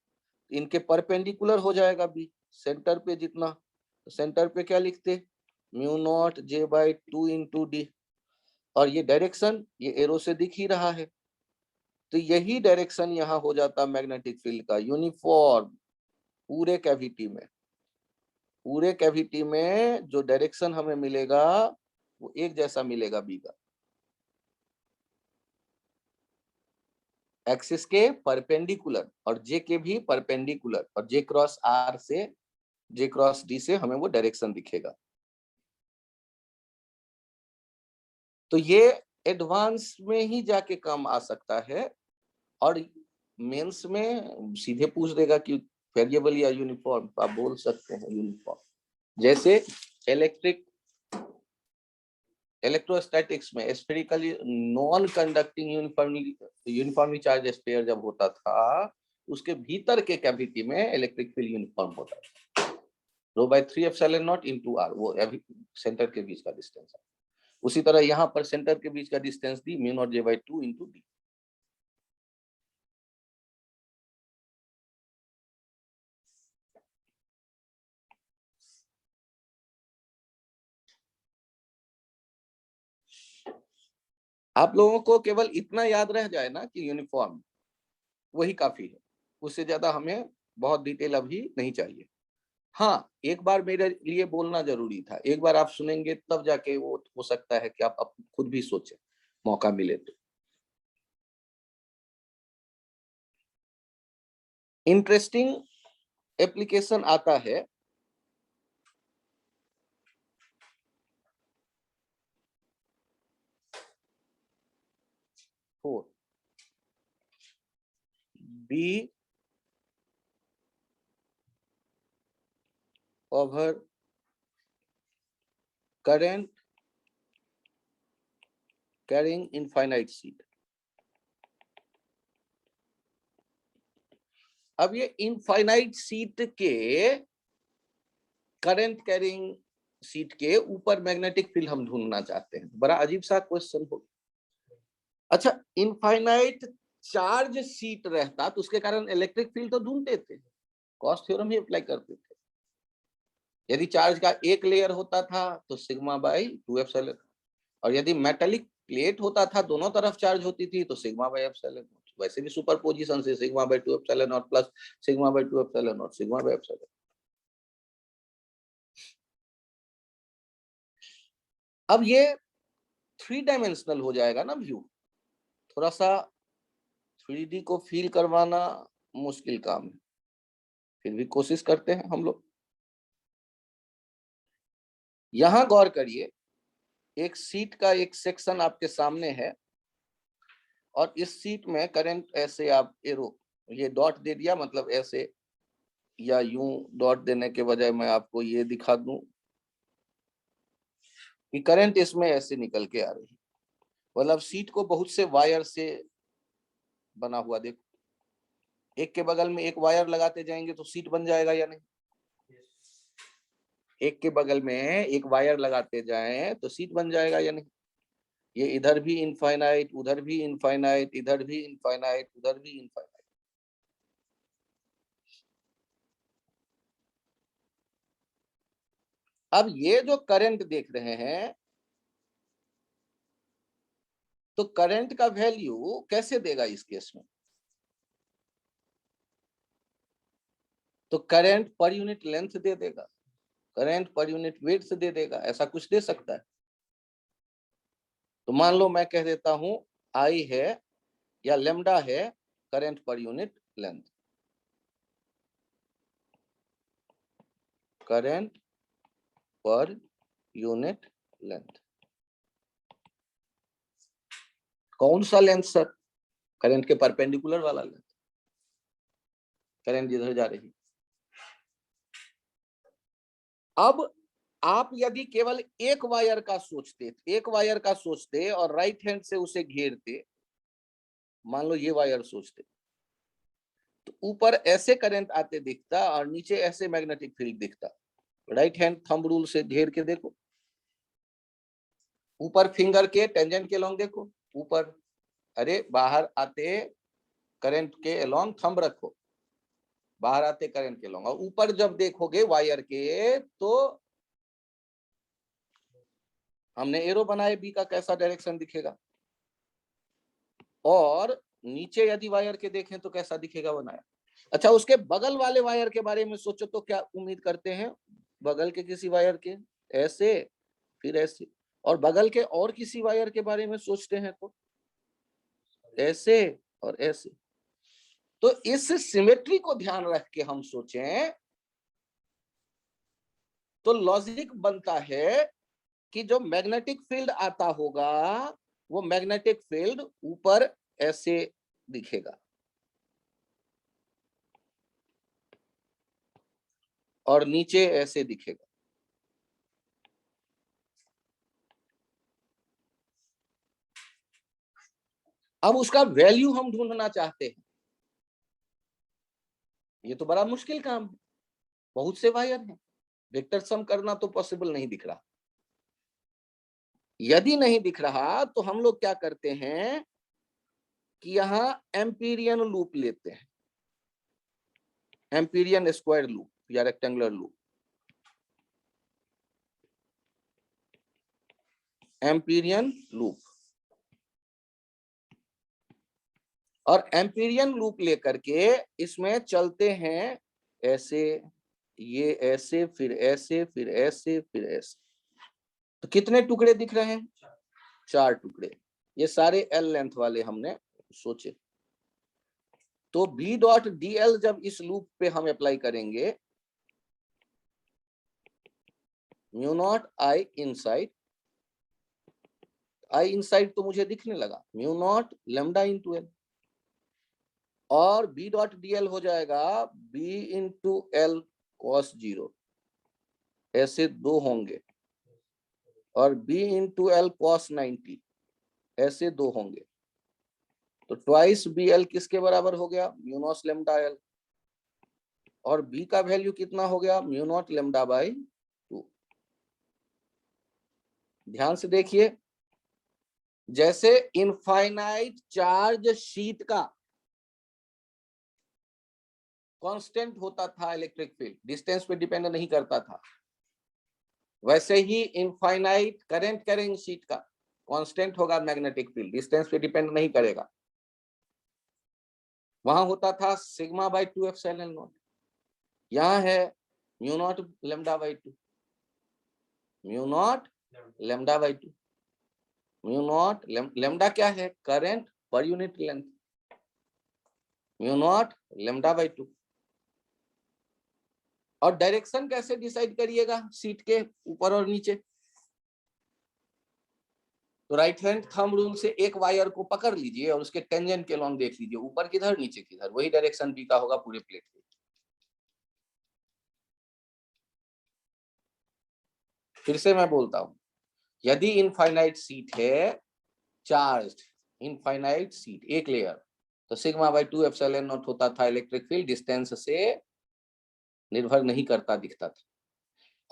इनके परपेंडिकुलर हो जाएगा बी, सेंटर पे जितना, तो सेंटर पे क्या लिखते, mu naught J by 2 into D, और ये डायरेक्शन ये एरो से दिख ही रहा है, तो यही डायरेक्शन यहाँ हो जाता मैग्नेटिक फील्ड का, यूनिफॉर्म पूरे कैविटी में, पूरे कैविटी में जो डायरेक्शन हमें मिलेगा वो एक जैसा मिलेगा बी का, एक्सिस के परपेंडिकुलर और जे के भी परपेंडिकुलर, और जे क्रॉस आर से जे क्रॉस डी से हमें वो डायरेक्शन दिखेगा। तो ये एडवांस में ही जाके काम आ सकता है, और मेंस में सीधे पूछ देगा कि वेरिएबल या यूनिफॉर्म, आप बोल सकते हैं यूनिफॉर्म, जैसे इलेक्ट्रिक इलेक्ट्रोस्टैटिक्स में spherically non conducting uniformly charge sphere जब होता था, उसके भीतर के कैविटी में इलेक्ट्रिक फील्ड यूनिफॉर्म होता था, rho by 3 epsilon naught into R, वो सेंटर के बीच का डिस्टेंस है। उसी तरह यहाँ पर सेंटर के बीच का distance the mu naught J by 2 into D. आप लोगों को केवल इतना याद रह जाए ना कि यूनिफॉर्म, वही काफी है, उससे ज्यादा हमें बहुत डिटेल अभी नहीं चाहिए। हाँ, एक बार मेरे लिए बोलना जरूरी था, एक बार आप सुनेंगे तब जाके वो हो सकता है कि आप खुद भी सोचें, मौका मिले तो। इंटरेस्टिंग एप्लीकेशन आता है B over current carrying infinite seed। अब ये इनफाइनाइट सीट के करंट कैरिंग सीट के ऊपर मैग्नेटिक फील्ड हम ढूंढना चाहते हैं। बड़ा अजीब सा क्वेश्चन हो। अच्छा, इनफाइनाइट चार्ज सीट रहता तो उसके कारण इलेक्ट्रिक फील्ड तो ढूंढते थे, गॉस थ्योरम ही अप्लाई करते थे। यदि चार्ज का एक लेयर होता था तो सिग्मा बाई 2 एप्सिलॉन, और यदि मेटालिक प्लेट होता था दोनों तरफ चार्ज होती थी तो सिग्मा बाई एप्सिलॉन। वैसे भी सुपरपोजिशन से सिग्मा बाई 2 एप्सिलॉन और प्लस सिग्मा बाई 2 एप्सिलॉन और सिग्मा बाई एप्सिलॉन। अब ये 3 डायमेंशनल हो जाएगा ना व्यू, थोड़ा सा 3D को फील करवाना मुश्किल काम है, फिर भी कोशिश करते हैं हम लोग। यहां गौर करिए, एक सीट का एक सेक्शन आपके सामने है और इस सीट में करंट ऐसे, आप एरो ये डॉट दे दिया, मतलब ऐसे, या यूं डॉट देने के बजाय मैं आपको ये दिखा दूं कि करंट इसमें ऐसे निकल के आ रही है। मतलब सीट को बहुत से वायर से बना हुआ, देखो एक के बगल में एक वायर लगाते जाएंगे तो सीट बन जाएगा या नहीं? एक के बगल में एक वायर लगाते जाएं तो सीट बन जाएगा या नहीं? ये इधर भी इनफाइनाइट, उधर भी इनफाइनाइट, इधर भी इनफाइनाइट, उधर भी इनफाइनाइट। अब ये जो करंट देख रहे हैं, तो करंट का वैल्यू कैसे देगा इस केस में? तो करंट पर यूनिट लेंथ दे देगा, करंट पर यूनिट वेट दे देगा, ऐसा कुछ दे सकता है। तो मान लो मैं कह देता हूं आई है या लेमडा है current per unit length, current per unit length. कौन सा लेंथ सर? करंट के परपेंडिकुलर वाला लेंथ, करंट जिधर जा रही। अब आप यदि केवल एक वायर का सोचते, एक वायर का सोचते और राइट हैंड से उसे घेरते, मान लो ये वायर सोचते, तो ऊपर ऐसे करंट आते दिखता और नीचे ऐसे मैग्नेटिक फील्ड दिखता। राइट हैंड थंब रूल से घेर के देखो, ऊपर फिंगर के टेंजेंट के अलोंग देखो, ऊपर, अरे बाहर आते करंट के अलोंग थंब रखो, बाहर आते करंट के अलोंग, और ऊपर जब देखोगे वायर के तो हमने एरो बनाए बी का कैसा डायरेक्शन दिखेगा, और नीचे यदि वायर के देखें तो कैसा दिखेगा बनाया। अच्छा, उसके बगल वाले वायर के बारे में सोचो तो क्या उम्मीद करते हैं? बगल के किसी वायर के ऐसे, फिर ऐसे, और बगल के और किसी वायर के बारे में सोचते हैं तो ऐसे और ऐसे। तो इस सिमेट्री को ध्यान रख के हम सोचें तो लॉजिक बनता है कि जो मैग्नेटिक फील्ड आता होगा वो मैग्नेटिक फील्ड ऊपर ऐसे दिखेगा और नीचे ऐसे दिखेगा। अब उसका वैल्यू हम ढूंढना चाहते हैं, ये तो बड़ा मुश्किल काम है, बहुत से वायर हैं, वेक्टर सम करना तो पॉसिबल नहीं दिख रहा। यदि नहीं दिख रहा तो हम लोग क्या करते हैं कि यहां एम्पीरियन लूप लेते हैं, एम्पीरियन स्क्वायर लूप या रेक्टेंगुलर लूप, एम्पीरियन लूप। और एम्पीरियन लूप लेकर के इसमें चलते हैं ऐसे, ये ऐसे, फिर ऐसे, फिर ऐसे, फिर ऐसे। तो कितने टुकड़े दिख रहे हैं? 4 टुकड़े। ये सारे एल लेंथ वाले हमने सोचे। तो बी डॉट डी एल जब इस लूप पे हम अप्लाई करेंगे, mu naught I inside, I inside तो मुझे दिखने लगा, mu naught lambda into L, और बी डॉट डी एल हो जाएगा बी इंटू एल कॉस 0, ऐसे 2 होंगे, और बी इंटू एल कॉस 90, ऐसे 2 होंगे। तो ट्वाइस बी एल किसके बराबर हो गया? म्यू नॉट लेमडा एल, और बी का वैल्यू कितना हो गया? Mu not lambda by 2। ध्यान से देखिए, जैसे इनफाइनाइट चार्ज शीट का कांस्टेंट होता था इलेक्ट्रिक फील्ड, डिस्टेंस पे डिपेंड नहीं करता था, वैसे ही इनफाइनाइट करंट कैरिंग शीट का कांस्टेंट होगा मैग्नेटिक फील्ड, डिस्टेंस पे डिपेंड नहीं करेगा। वहां होता था सिग्मा बाई 2 एप्सिलॉन नॉट, यहाँ है mu not lambda by 2, mu naught lambda by 2। Mu naught lambda क्या है? Current per unit length, mu naught lambda by 2। और डायरेक्शन कैसे डिसाइड करिएगा सीट के ऊपर और नीचे? तो राइट हैंड थंब रूल से एक वायर को पकड़ लीजिए और उसके टेंजेंट के लॉन्ग देख लीजिए, ऊपर किधर नीचे किधर, वही डायरेक्शन बी का होगा पूरे प्लेट पे। फिर से मैं बोलता हूं, यदि इनफाइनाइट सीट है, चार्ज्ड इनफाइनाइट सीट, एक लेयर, तो सिग्मा बाई 2 एप्सिलॉन नॉट होता था इलेक्ट्रिक फील्ड, डिस्टेंस से निर्भर नहीं करता दिखता था।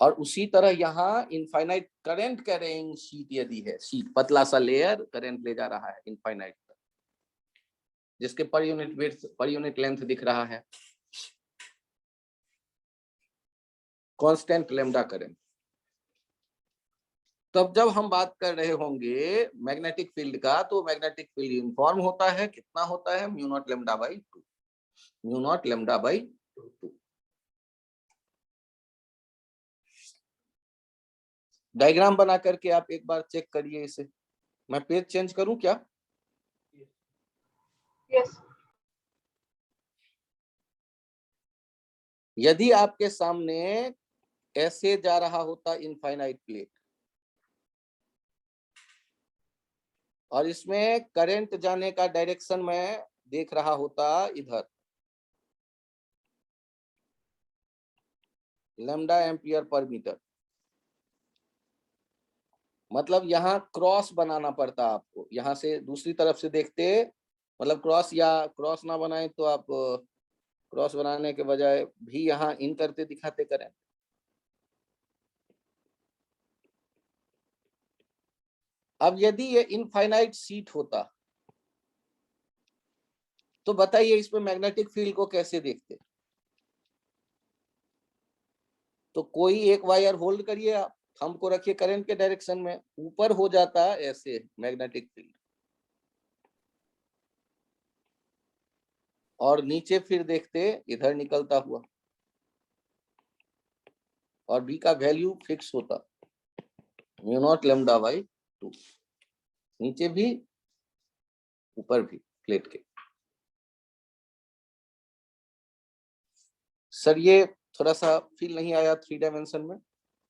और उसी तरह यहाँ इनफाइनाइट करंट कैरिंग शीट यदि है, शीट पतला सा लेयर करंट ले जा रहा है इनफाइनाइट, जिसके per unit width per unit length दिख रहा है, कांस्टेंट लेमडा करंट। तब जब हम बात कर रहे होंगे मैग्नेटिक फील्ड का, तो मैग्नेटिक फील्ड यूनिफॉर्म होता है, कितना होता है? Mu not lambda by 2, mu naught lambda by 2। Diagram बना करके आप एक बार चेक करिए इसे। मैं पेज चेंज करूं क्या? यस। यदि आपके सामने ऐसे जा रहा होता इनफाइनाइट प्लेट, और इसमें करंट जाने का डायरेक्शन मैं देख रहा होता इधर, लैम्डा एम्पियर पर मीटर, मतलब यहाँ क्रॉस बनाना पड़ता आपको, यहाँ से दूसरी तरफ से देखते, मतलब क्रॉस, या क्रॉस ना बनाए तो आप क्रॉस बनाने के बजाय भी यहाँ इन करते दिखाते करें। अब यदि ये इनफाइनाइट सीट होता, तो बताइए इसमें मैग्नेटिक फील्ड को कैसे देखते? तो कोई एक वायर होल्ड करिए, आप थंब को रखिए करंट के डायरेक्शन में, ऊपर हो जाता ऐसे मैग्नेटिक फील्ड, और नीचे फिर देखते इधर निकलता हुआ, और बी का वैल्यू फिक्स होता म्यू नॉट लेमडा बाई 2, नीचे भी ऊपर भी प्लेट के। सर ये थोड़ा सा फील नहीं आया 3 डायमेंशन में?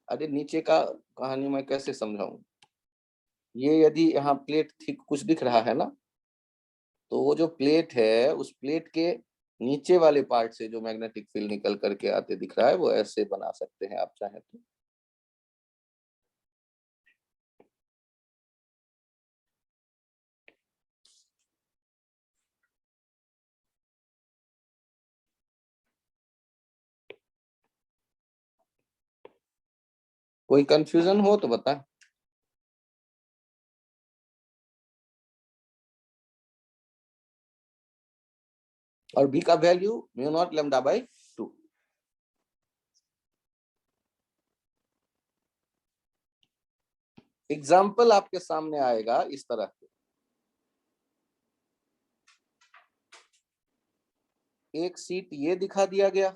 अरे नीचे का कहानी मैं कैसे समझाऊं? ये यदि यहाँ प्लेट ठीक कुछ दिख रहा है ना, तो वो जो प्लेट है, उस प्लेट के नीचे वाले पार्ट से जो मैग्नेटिक फील्ड निकल करके आते दिख रहा है, वो ऐसे बना सकते हैं आप चाहें तो। कोई कंफ्यूजन हो तो बता। और बी का value mu not lambda by 2। Example आपके सामने आएगा इस तरह के, एक सीट ये दिखा दिया गया,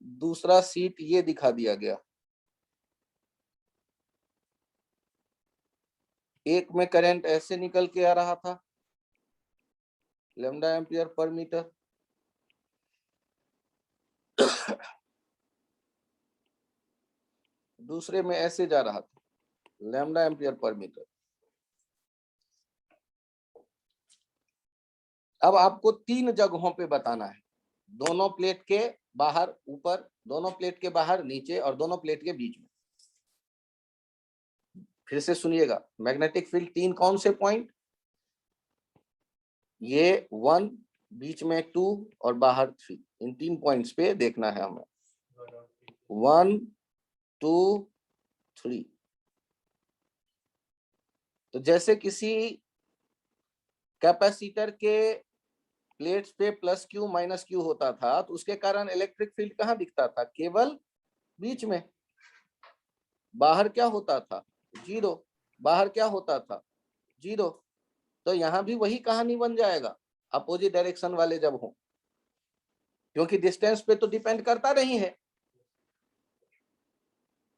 दूसरा सीट ये दिखा दिया गया। एक में करंट ऐसे निकल के आ रहा था, लैम्डा एम्पियर पर मीटर, दूसरे में ऐसे जा रहा था, लैम्डा एम्पियर पर मीटर। अब आपको 3 जगहों पे बताना है, दोनों प्लेट के बाहर ऊपर, दोनों प्लेट के बाहर नीचे, और दोनों प्लेट के बीच में। फिर से सुनिएगा, मैग्नेटिक फील्ड 3 कौन से पॉइंट, ये 1, बीच में 2 और बाहर 3, इन 3 पॉइंट्स पे देखना है हमें। 1 2 3। तो जैसे किसी कैपेसिटर के प्लेट्स पे प्लस क्यू माइनस क्यू होता था, तो उसके कारण इलेक्ट्रिक फील्ड कहाँ दिखता था, केवल बीच में। बाहर क्या होता था, 0, बाहर क्या होता था, 0। तो यहां भी वही कहानी बन जाएगा, अपोजिट डायरेक्शन वाले जब हो, क्योंकि डिस्टेंस पे तो डिपेंड करता नहीं है।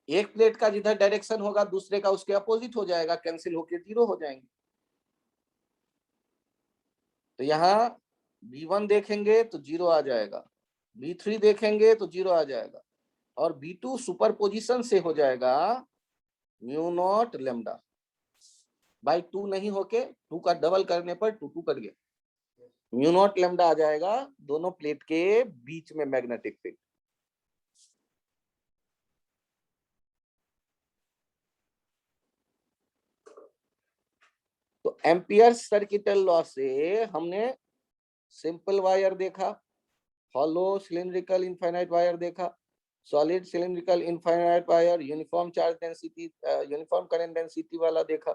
एक प्लेट का जिधर डायरेक्शन होगा, दूसरे का उसके अपोजिट हो जाएगा, कैंसिल होके 0 हो जाएंगे। तो यहाँ V1 देखेंगे तो 0 आ जाएगा, V3 देखेंगे तो 0 आ जाएगा, और V2 सुपरपोजिशन से हो जाएगा म्यू नॉट लैम्डा बाई 2 नहीं होके 2 का डबल करने पर 2 कट गया, म्यू नॉट लैम्डा आ जाएगा दोनों प्लेट के बीच में मैग्नेटिक फील्ड। तो एम्पियर सर्किटल लॉ से हमने सिंपल वायर देखा, हॉलो सिलिंड्रिकल इनफाइनाइट वायर देखा, solid cylindrical infinite wire, uniform charge density, uniform current density वाला देखा,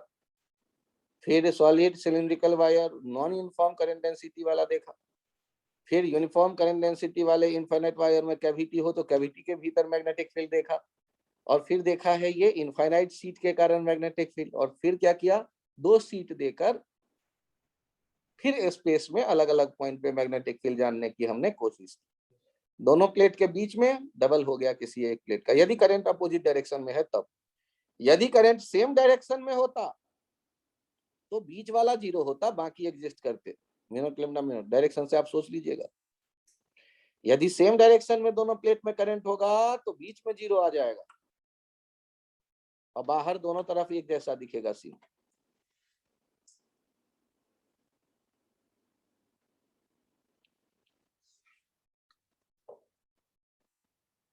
फिर solid cylindrical wire non uniform current density वाला देखा, फिर यूनिफॉर्म करंट डेंसिटी वाले इनफाइनाइट वायर में कैविटी हो तो कैविटी के भीतर मैग्नेटिक फील्ड देखा, और फिर देखा है ये इनफाइनाइट सीट के कारण मैग्नेटिक फील्ड, और फिर क्या किया, 2 सीट देकर फिर स्पेस में अलग अलग पॉइंट पे मैग्नेटिक फील्ड जानने की हमने कोशिश की। दोनों प्लेट के बीच में डबल हो गया किसी एक प्लेट का, यदि करंट अपोजिट डायरेक्शन में है तब। यदि करंट सेम डायरेक्शन में होता तो बीच वाला 0 होता, बाकी एग्जिस्ट करते, मिनट लैम्डा मिनट डायरेक्शन से आप सोच लीजिएगा। यदि सेम डायरेक्शन में दोनों प्लेट में करंट होगा तो बीच में 0 आ जाएगा, और बाहर दोनों तरफ एक जैसा दिखेगा सीन।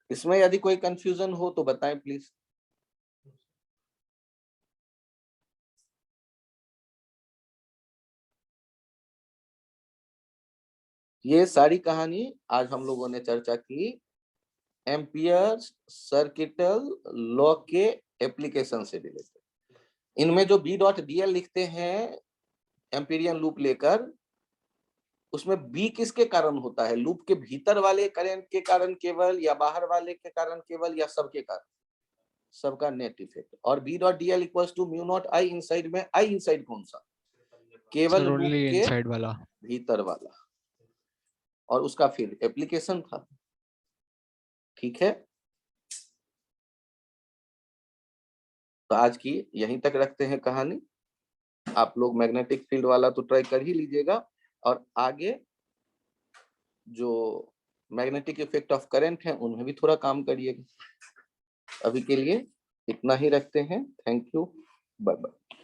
इसमें यदि कोई कंफ्यूजन हो तो बताएं प्लीज। ये सारी कहानी आज हम लोगों ने चर्चा की एम्पियर सर्किटल लॉ के एप्लीकेशन से रिलेटेड। इनमें जो B.dl लिखते हैं एम्पीरियन लूप लेकर, उसमें B किसके कारण होता है, लूप के भीतर वाले करंट के कारण केवल, या बाहर वाले के कारण केवल, या सबके कारण, सबका नेट इफेक्ट। और B.dl equals to mu naught I inside में I इनसाइड कौन सा, केवल सर लूप ओनली के इनसाइड वाला। भीतर वाला, और उसका फिर एप्लीकेशन था। ठीक है, तो आज की यहीं तक रखते हैं कहानी। आप लोग मैग्नेटिक फील्ड वाला तो ट्राई कर ही लीजिएगा, और आगे जो मैग्नेटिक इफेक्ट ऑफ करंट है उनमें भी थोड़ा काम करिएगा। अभी के लिए इतना ही रखते हैं। Thank you, bye bye.